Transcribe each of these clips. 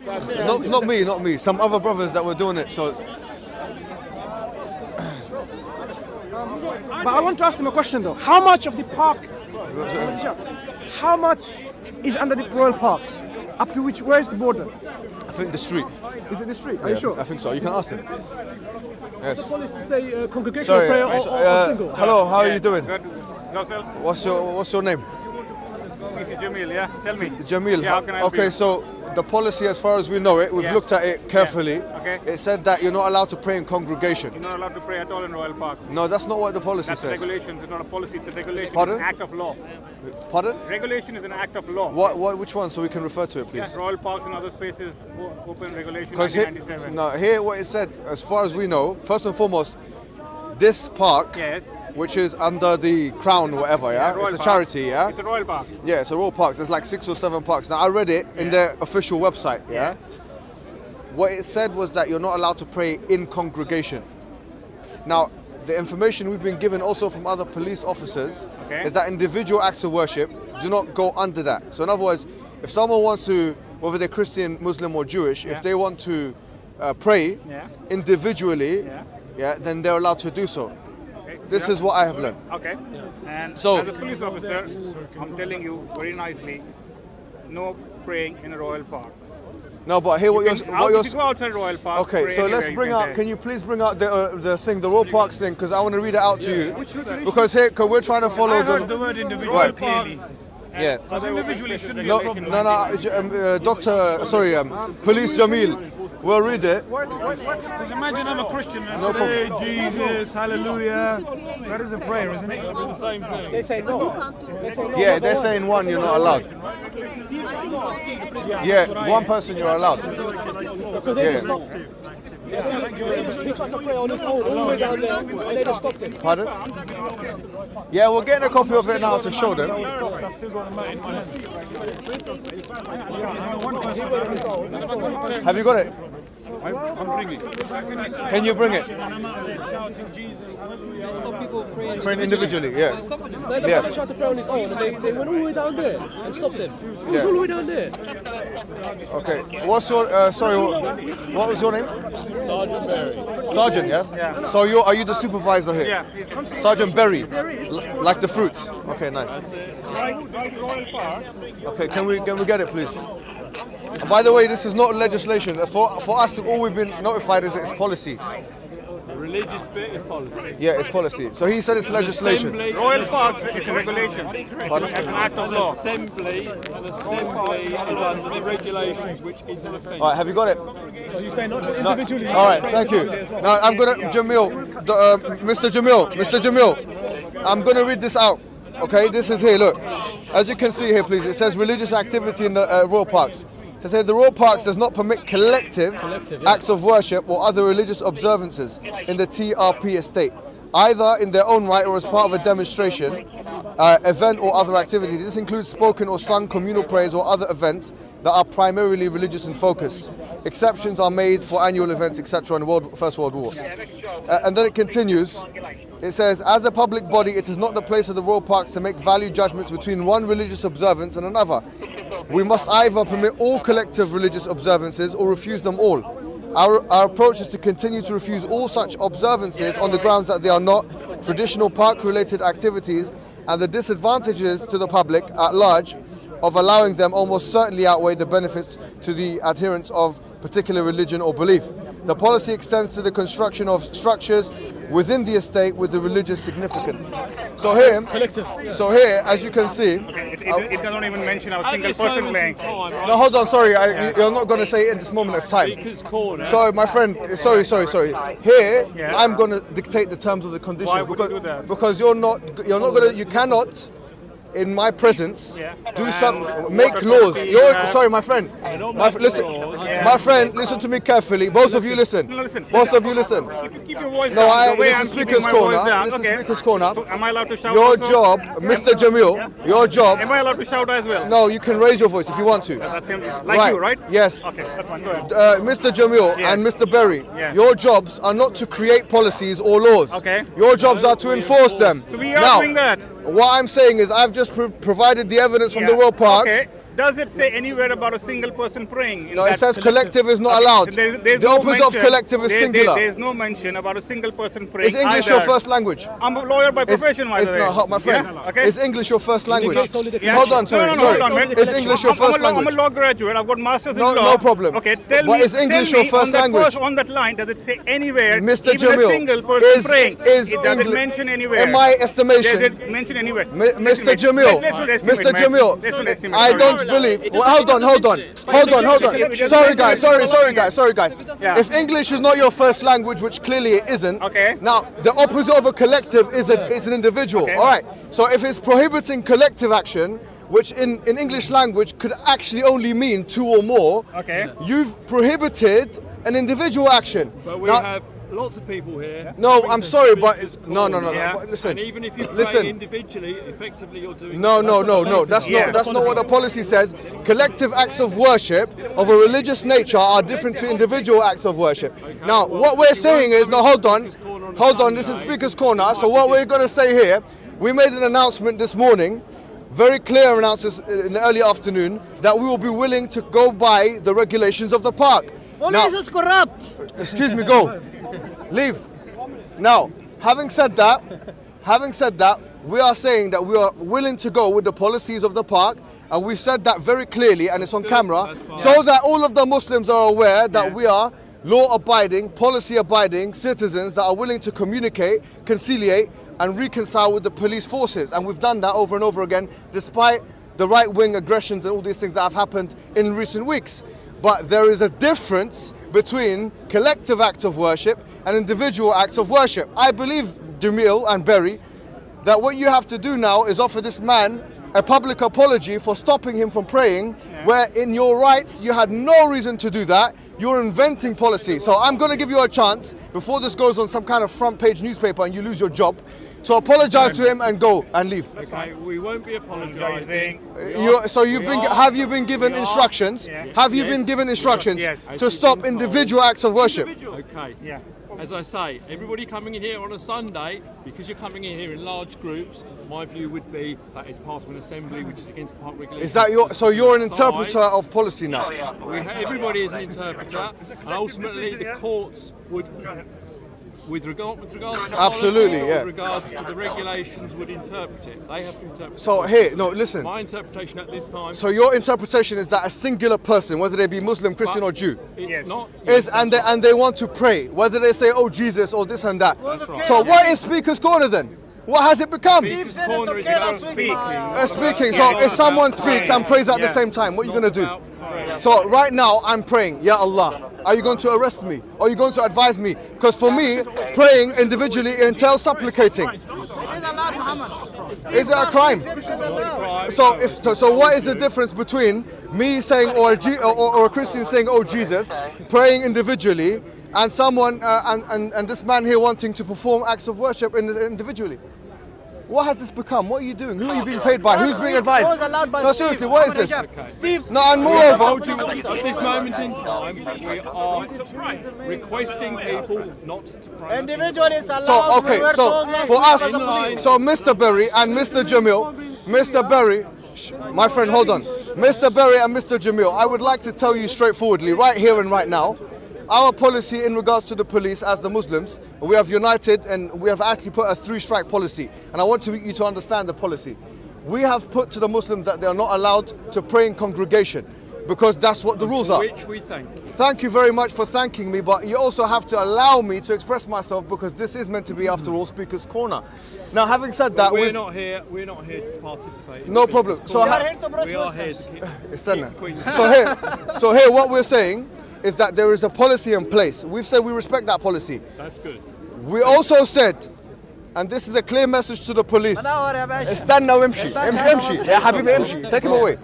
Not me. Some other brothers that were doing it. So, but I want to ask them a question though. How much of the park? How much is under the royal parks? Up to which? Where is the border? I think the street. Is it the street? Are you sure? I think so. You can ask them. Yes. The police say congregational prayer or single. Hello, how are you doing? Good. Yourself? What's your name? This is Jamil, yeah? Tell me. Jamil. Yeah, how can I help Okay, you? so the policy, as far as we know it, we've looked at it carefully. Yeah. Okay. It said that you're not allowed to pray in congregation. You're not allowed to pray at all in royal parks. No, that's not what the policy That's says. regulations. It's not a policy. It's a regulation. Pardon? It's an act of law. Pardon? Regulation is an act of law. Which one? So we can refer to it, please. Yeah, royal parks and other spaces open regulation Because 1997. here what it said, as far as we know, first and foremost, this park, Yes. which is under the crown or whatever, yeah? Royal It's a park. charity, yeah? It's a royal park. Yeah, it's a royal parks. There's like 6 or 7 parks. Now, I read it in their official website, yeah? What it said was that you're not allowed to pray in congregation. Now, the information we've been given also from other police officers is that individual acts of worship do not go under that. So in other words, if someone wants to, whether they're Christian, Muslim or Jewish, if they want to pray individually, then they're allowed to do so. This is what I have learned. Okay. And So- as a police officer, I'm telling you very nicely, no praying in royal parks. No, but here what If you go outside royal parks, Okay, pray so let's anywhere you bring can out. pray. Can you please bring out the thing, the royal parks thing, because I want to read it out to you. Because here, cause we're trying to follow I heard the word individual Right. clearly. Yeah. Because individually shouldn't be No, a problem. Police Jamil. We'll read it. Because imagine I'm a Christian and I say, hey, Jesus, hallelujah. That is a prayer, isn't it? The same thing. They say no. They say no. Yeah, they're saying one, you're not allowed. Yeah, one person you're allowed. Because they just stopped him. He tried to pray on his own all the way down there, and they just stopped him. Pardon? Yeah, we're getting a copy of it now to show them. Have you got it? I'm bringing. Can you bring it? Stop people praying. Praying individually, yeah. They tried to pray on his own, and they went all the way down there and stopped him. He was all the way down there. Okay. What's your what was your name? Sergeant Berry. Sergeant, yeah? So are you the supervisor here? Yeah. Sergeant Berry. Like the fruits. Okay, nice. Okay, can we get it please? And by the way, this is not legislation. For us, all we've been notified is that it's policy. The religious bit is policy. Yeah, it's policy. So he said it's legislation. Royal parks is a regulation. It's an act of law. Assembly is under the regulations, which is an offence. All right, have you got it? So you say not individually? All right, thank you. Now I'm gonna Mr. Jamil, I'm gonna read this out. Okay, this is here. Look, as you can see here, please. It says religious activity in the royal parks. So it says the royal parks does not permit collective acts of worship or other religious observances in the TRP estate, either in their own right or as part of a demonstration, event or other activity. This includes spoken or sung communal prayers or other events that are primarily religious in focus. Exceptions are made for annual events, etc. in the First World War. And then it continues. It says, as a public body, it is not the place of the royal parks to make value judgments between one religious observance and another. We must either permit all collective religious observances or refuse them all. Our approach is to continue to refuse all such observances on the grounds that they are not traditional park-related activities, and the disadvantages to the public at large of allowing them almost certainly outweigh the benefits to the adherents of particular religion or belief. The policy extends to the construction of structures within the estate with the religious significance. So here, as you can see, It doesn't even mention a single person playing. no, hold on, sorry, you're not going to say it in this moment of time. Sorry, my friend, sorry. Here, I'm going to dictate the terms of the conditions. Why would you do that? Because you cannot, in my presence, make laws. Sorry, my friend. My friend, listen to me carefully. Both of you listen. No, listen. Both of you listen. If you keep your voice No, down, the way this I'm is keeping speaker's my corner. voice down, This is okay. speaker's corner. So am I allowed to shout Your also? job, Mr. Jamil, your job. Am I allowed to shout as well? No, you can raise your voice if you want to. That's same, like you, right? Yes. Okay, that's fine. Go ahead. Mr. Jamil and Mr. Berry, your jobs are not to create policies or laws. Okay. Your jobs are to enforce them. So we are doing that. What I'm saying is I've just provided the evidence from the royal parks Does it say anywhere about a single person praying? No, it says collective is not allowed. There's The no opposite of mention- collective is singular. There's no mention about a single person praying. Is English either. your first language? I'm a lawyer by profession, by the way. No, my friend. Yeah? Okay. Is English your first language? Yeah. Hold on, No, sorry. hold on, man. Is English your first language? I'm a law graduate. I've got masters in No, law. no problem. Okay, tell But me. is English tell your me first on that language? on that line, does it say anywhere? Mr. Even Jamil, a single person is praying. It doesn't Engli- mention anywhere. in my estimation, Does it mention anywhere? Mr. Jamil, Mr. Jamil, I don't believe. Well, hold on. Sorry, guys. Yeah. If English is not your first language, which clearly it isn't, Okay. now the opposite of a collective is an individual. Okay. All right. So if it's prohibiting collective action, which in English language could actually only mean two or more, Okay. you've prohibited an individual action. But we Now- have lots of people here. No, I'm sorry, but It's no. Yeah. But listen. And even if you pray Listen. individually, effectively you're doing. No. Yeah. That's not what the policy says. Collective acts of worship of a religious nature are different to individual acts of worship. Now, what we're saying is, no, hold on. This is Speaker's Corner. So what we're going to say here, we made an announcement this morning, very clear announcement in the early afternoon, that we will be willing to go by the regulations of the park. Police is corrupt. Excuse me, go. Leave. Now, having said that, we are saying that we are willing to go with the policies of the park, and we've said that very clearly, and it's on camera, so that all of the Muslims are aware that we are law-abiding, policy-abiding citizens that are willing to communicate, conciliate, and reconcile with the police forces. And we've done that over and over again, despite the right-wing aggressions and all these things that have happened in recent weeks. But there is a difference between collective acts of worship and individual acts of worship. I believe, Jamil and Berry, that what you have to do now is offer this man a public apology for stopping him from praying, where in your rights you had no reason to do that. You're inventing policy. So I'm going to give you a chance, before this goes on some kind of front page newspaper and you lose your job, to apologize to him and go and leave. Okay, we won't be apologising. Have you been given instructions? Have you been given instructions Yes. to stop individual acts of worship? Okay. Yeah. As I say, everybody coming in here on a Sunday, because you're coming in here in large groups, my view would be that it's part of an assembly which is against the park regulations. Is that so you're an interpreter of policy now? Everybody is an interpreter, and ultimately the courts would, with regards to the Absolutely, policy, yeah. with regards to the regulations, would interpret it. They have to interpret. So here, no, listen. My interpretation at this time So your interpretation is that a singular person, whether they be Muslim, Christian, or Jew, it's not. and they want to pray, whether they say, "Oh Jesus," or this and that. right. So what is Speaker's Corner then? What has it become? Speaker's Corner is about speaking. Speaking. So if someone speaks and prays at the same time, what are you going to do? So right now I'm praying, Ya Allah. Are you going to arrest me? Or are you going to advise me? Because for me, praying individually entails supplicating. It is allowed, Muhammad. Is it a crime? So what is the difference between me saying or a Christian saying, "Oh Jesus," praying individually, and someone and this man here wanting to perform acts of worship individually? What has this become? What are you doing? Who are you being paid by? Who's being advised? It was allowed by No, Steve. seriously, what is this? Steve. No, and moreover, At this moment in time, we are requesting people not to pray. Individual is allowed. so okay, We were so told last for week us, by the police. so Mr. Berry and Mr. Jamil, Mr. Berry, my friend, hold on, Mr. Berry and Mr. Jamil, I would like to tell you straightforwardly, right here and right now, our policy in regards to the police as the Muslims, we have united and we have actually put a 3-strike policy. And I want you to understand the policy. We have put to the Muslims that they are not allowed to pray in congregation because that's what the rules are. Which we thank you. Thank you very much for thanking me, but you also have to allow me to express myself because this is meant to be, after all, Speaker's Corner. Now, having said that, We're not here to participate. in No Speaker's problem. So Corner. ha- we are here to keep Listen, Queen's so here, what we're saying is that there is a policy in place. We've said we respect that policy. That's good. We also said, and this is a clear message to the police. استنى وامشي امشي يا حبيبي امشي. Take him away.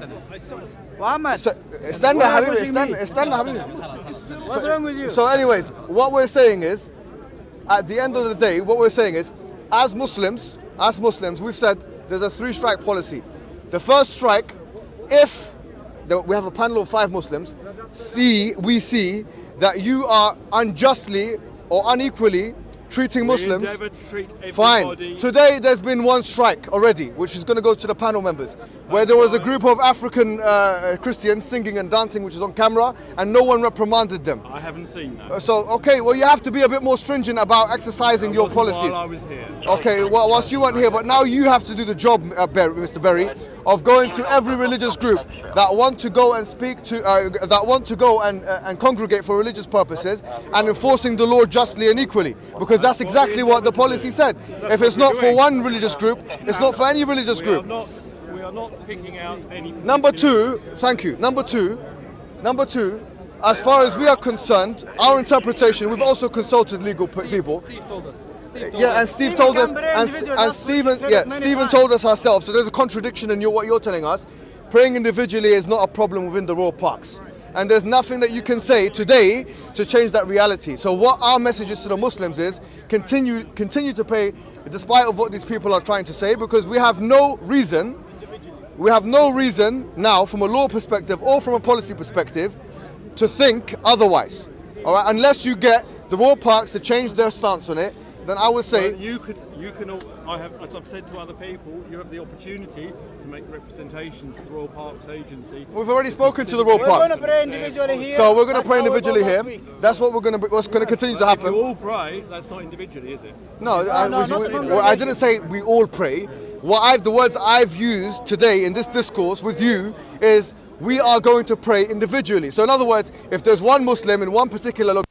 Muhammad, استنى يا حبيبي استنى يا حبيبي. what's wrong with you? So anyways, what we're saying is, at the end of the day, what we're saying is, as Muslims, we've said there's a 3-strike policy. The first strike, if we have a panel of 5 Muslims, we see that you are unjustly or unequally treating Muslims. We endeavour to treat Fine. everybody. Today there's been one strike already, which is going to go to the panel members, where there was a group of African Christians singing and dancing, which is on camera, and no one reprimanded them. I haven't seen that. So, okay, well, you have to be a bit more stringent about exercising your Wasn't policies. While I was here. Okay, well, whilst you weren't here, but now you have to do the job, Mr. Berry, of going to every religious group that want to go and speak to, that want to go and congregate for religious purposes, and enforcing the law justly and equally, because that's exactly what the policy said. If it's not for one religious group, it's not for any religious group. We are not picking out any. Number two, thank you. Number two, as far as we are concerned, our interpretation, we've also consulted legal people. Steve told us. Yeah, and Steve told us, and Stephen told us ourselves. So there's a contradiction in what you're telling us. Praying individually is not a problem within the royal parks, and there's nothing that you can say today to change that reality. So what our message is to the Muslims is continue to pray, despite of what these people are trying to say, because we have no reason now, from a law perspective or from a policy perspective, to think otherwise. All right, unless you get the royal parks to change their stance on it, then I would say you can. As I've said to other people, you have the opportunity to make representations to the Royal Parks Agency. we've already spoken to the royal We're going parks. to pray individually here. So we're going to pray That's how we individually go here. last week. That's what's going to continue to If you happen. all pray, that's not individually, is it? No, not I didn't say we all pray. The words I've used today in this discourse with you is we are going to pray individually. So in other words, if there's one Muslim in one particular location,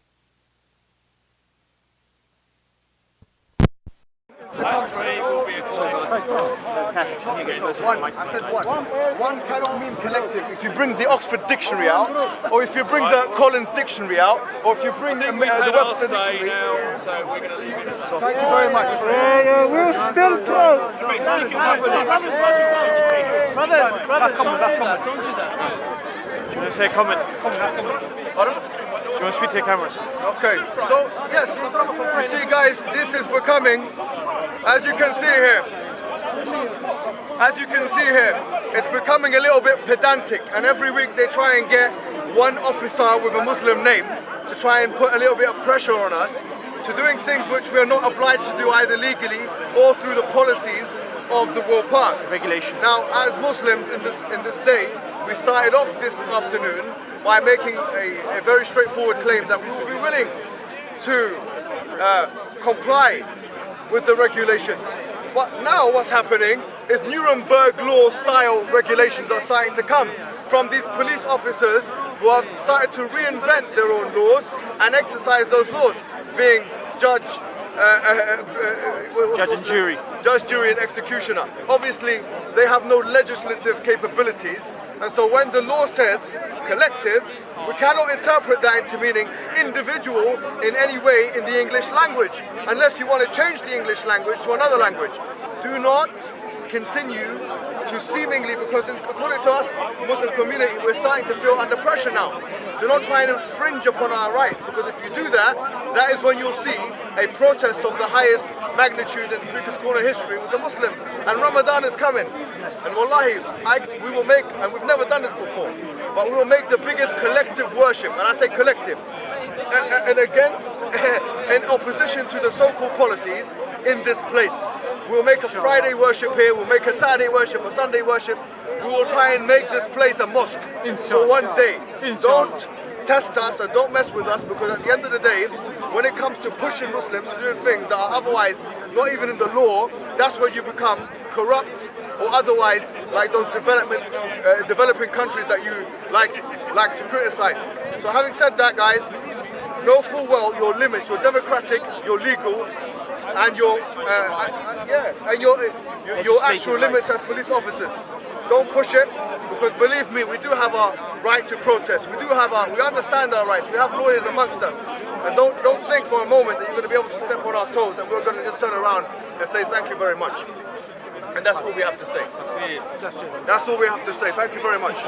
I said one. One cannot mean collective. If you bring the Oxford Dictionary out, or if you bring the Collins Dictionary out, or if you bring the Webster Dictionary. Thank you very much. We're still pro. You want to say comment? Pardon? You want to speak to your cameras? Okay, so yes, you see guys, this is becoming, as you can see here, it's becoming a little bit pedantic, and every week they try and get one officer with a Muslim name to try and put a little bit of pressure on us to doing things which we are not obliged to do either legally or through the policies of the royal parks. Regulation. Now, as Muslims in this day, we started off this afternoon by making a very straightforward claim that we will be willing to comply with the regulations. But now what's happening is Nuremberg law style regulations are starting to come from these police officers who have started to reinvent their own laws and exercise those laws, being judge, and jury. Judge, jury and executioner. Obviously, they have no legislative capabilities, and so when the law says collective, we cannot interpret that into meaning individual in any way in the English language, unless you want to change the English language to another language. Do not continue to seemingly, because according to us, Muslim community, we're starting to feel under pressure now. Do not try and infringe upon our rights, because if you do that, that is when you'll see a protest of the highest magnitude in Speaker's Corner history with the Muslims. And Ramadan is coming. And wallahi, we will make, and we've never done this before, but we will make the biggest collective worship, and I say collective, and against, in opposition to the so-called policies in this place. We'll make a Friday worship here, we'll make a Saturday worship, a Sunday worship. We will try and make this place a mosque for one day. Don't test us and don't mess with us, because at the end of the day, when it comes to pushing Muslims to doing things that are otherwise not even in the law, that's where you become corrupt or otherwise like those developing countries that you like to criticize. So having said that, guys, know full well your limits, you're democratic, you're legal, and your actual limits as police officers. Don't push it, because believe me, we do have our right to protest. We understand our rights. We have lawyers amongst us. And don't think for a moment that you're going to be able to step on our toes and we're going to just turn around and say thank you very much. And that's all we have to say. That's all we have to say. Thank you very much.